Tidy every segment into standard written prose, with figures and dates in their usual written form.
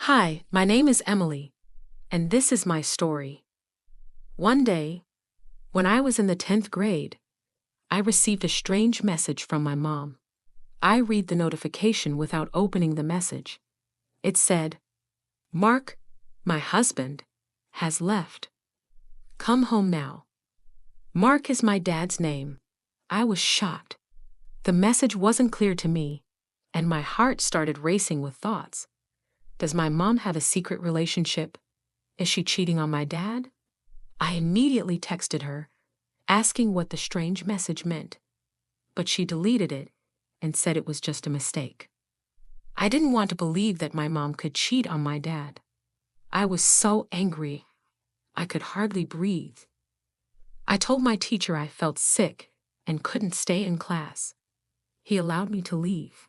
Hi, my name is Emily, and this is my story. One day, when I was in the 10th grade, I received a strange message from my mom. I read the notification without opening the message. It said, "Mark, my husband, has left. Come home now." Mark is my dad's name. I was shocked. The message wasn't clear to me, and my heart started racing with thoughts. Does my mom have a secret relationship? Is she cheating on my dad? I immediately texted her, asking what the strange message meant, but she deleted it and said it was just a mistake. I didn't want to believe that my mom could cheat on my dad. I was so angry, I could hardly breathe. I told my teacher I felt sick and couldn't stay in class. He allowed me to leave.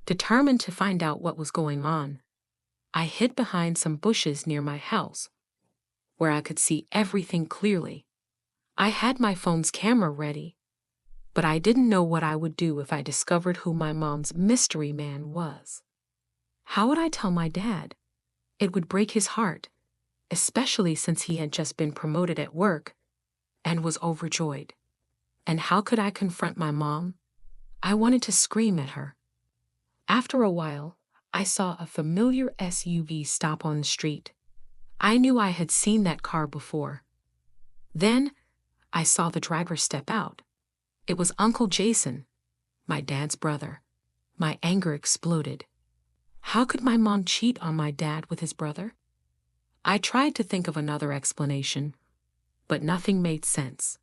Determined to find out what was going on, I hid behind some bushes near my house, where I could see everything clearly. I had my phone's camera ready, but I didn't know what I would do if I discovered who my mom's mystery man was. How would I tell my dad? It would break his heart, especially since he had just been promoted at work and was overjoyed. And how could I confront my mom? I wanted to scream at her. After a while, I saw a familiar SUV stop on the street. I knew I had seen that car before. Then, I saw the driver step out. It was Uncle Jason, my dad's brother. My anger exploded. How could my mom cheat on my dad with his brother? I tried to think of another explanation, but nothing made sense.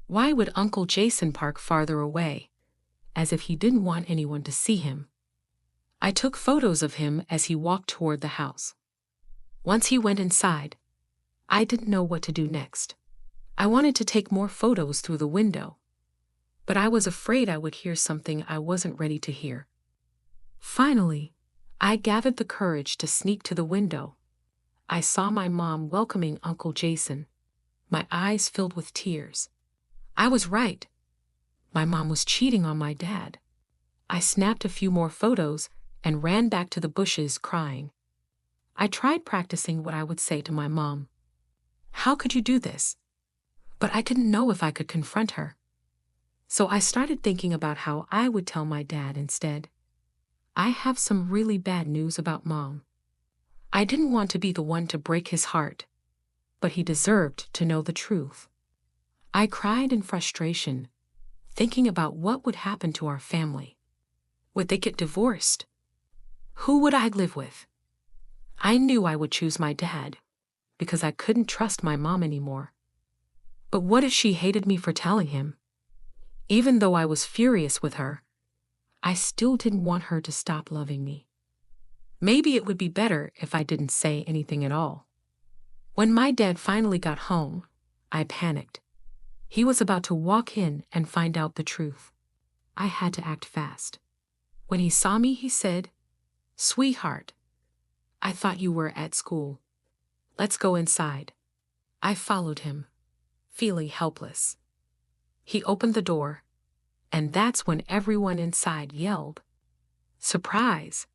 Why would Uncle Jason park farther away, as if he didn't want anyone to see him? I took photos of him as he walked toward the house. Once he went inside, I didn't know what to do next. I wanted to take more photos through the window, but I was afraid I would hear something I wasn't ready to hear. Finally, I gathered the courage to sneak to the window. I saw my mom welcoming Uncle Jason. My eyes filled with tears. I was right. My mom was cheating on my dad. I snapped a few more photos and ran back to the bushes crying. I tried practicing what I would say to my mom. How could you do this? But I didn't know if I could confront her. So I started thinking about how I would tell my dad instead. I have some really bad news about Mom. I didn't want to be the one to break his heart, but he deserved to know the truth. I cried in frustration, thinking about what would happen to our family. Would they get divorced? Who would I live with? I knew I would choose my dad, because I couldn't trust my mom anymore. But what if she hated me for telling him? Even though I was furious with her, I still didn't want her to stop loving me. Maybe it would be better if I didn't say anything at all. When my dad finally got home, I panicked. He was about to walk in and find out the truth. I had to act fast. When he saw me, he said, "Sweetheart, I thought you were at school. Let's go inside." I followed him, feeling helpless. He opened the door, and that's when everyone inside yelled, "Surprise!"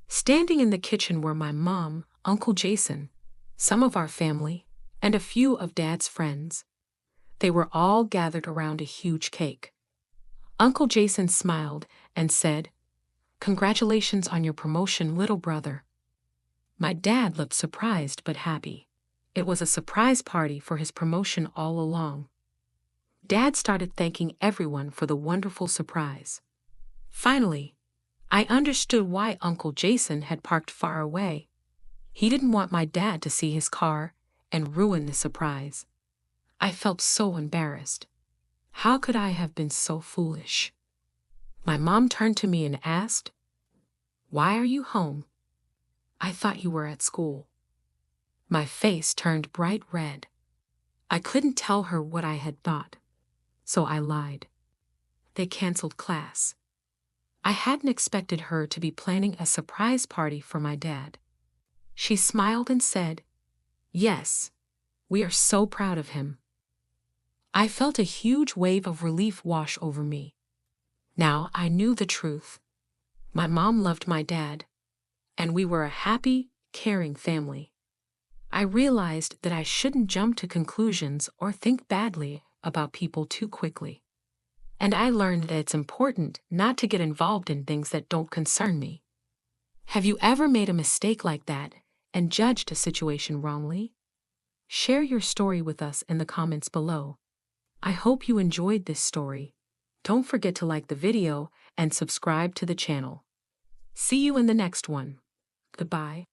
Standing in the kitchen were my mom, Uncle Jason, some of our family, and a few of Dad's friends. They were all gathered around a huge cake. Uncle Jason smiled and said, "Congratulations on your promotion, little brother." My dad looked surprised but happy. It was a surprise party for his promotion all along. Dad started thanking everyone for the wonderful surprise. Finally, I understood why Uncle Jason had parked far away. He didn't want my dad to see his car and ruin the surprise. I felt so embarrassed. How could I have been so foolish? My mom turned to me and asked, "Why are you home? I thought you were at school." My face turned bright red. I couldn't tell her what I had thought, so I lied. They canceled class. I hadn't expected her to be planning a surprise party for my dad. She smiled and said, "Yes, we are so proud of him." I felt a huge wave of relief wash over me. Now I knew the truth. My mom loved my dad, and we were a happy, caring family. I realized that I shouldn't jump to conclusions or think badly about people too quickly. And I learned that it's important not to get involved in things that don't concern me. Have you ever made a mistake like that and judged a situation wrongly? Share your story with us in the comments below. I hope you enjoyed this story. Don't forget to like the video and subscribe to the channel. See you in the next one. Goodbye.